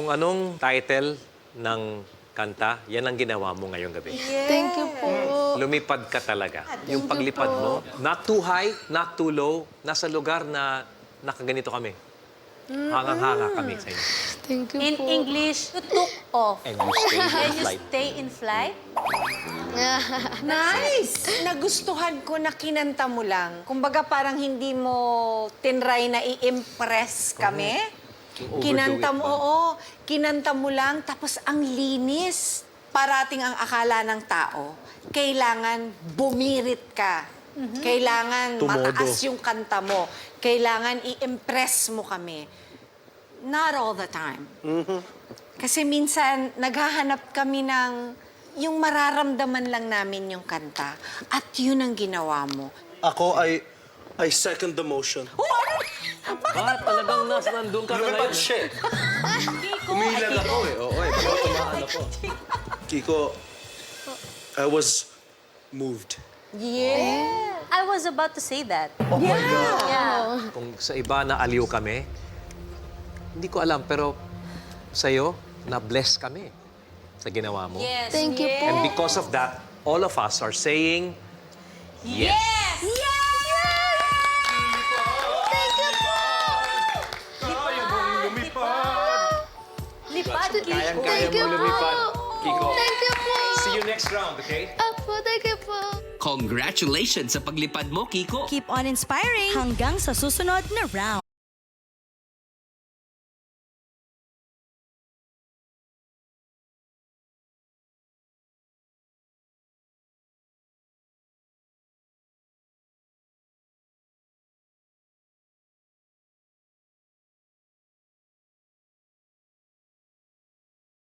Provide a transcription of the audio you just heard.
Kung anong title ng kanta, yan ang ginawa mo ngayong gabi. Thank you po. Lumipad ka talaga. Yung you paglipad po. mo, not too high, not too low, nasa lugar na nakaganito kami. Hangang-hanga kami sa inyo. Thank you In po. English, you took off. And you stay in Can you flight. stay in flight? Nice! Nagustuhan ko na kinanta mo lang. Kumbaga parang hindi mo tinry na i-impress kami. Overdo Kinanta it mo, ba? oo. Kinanta mo lang, tapos ang linis. Parating ang akala ng tao, kailangan bumirit ka. Kailangan Tumodo. mataas yung kanta mo. Kailangan i-impress mo kami. Not all the time. Kasi minsan, naghahanap kami ng yung mararamdaman lang namin yung kanta. At yun ang ginawa mo. Ako I second the motion. Talagang nandun ka na Lumipad ngayon. siya eh. Kiko, Umilag ako eh. Oo eh. Baka tumaan ako. Kiko, I was moved. Yeah. I was about to say that. Oh my God. Yeah. Kung sa iba na aliw kami, hindi ko alam, pero sa'yo, na-bless kami sa ginawa mo. Yes. Thank you po. And because of that, all of us are saying, yes. Yes! Lipad, Kiko. Kayang-kaya Thank you mo lumipad, po. Kiko. Thank you po. See you next round, okay? Apo, thank you po. Congratulations sa paglipad mo, Kiko. Keep on inspiring hanggang sa susunod na round.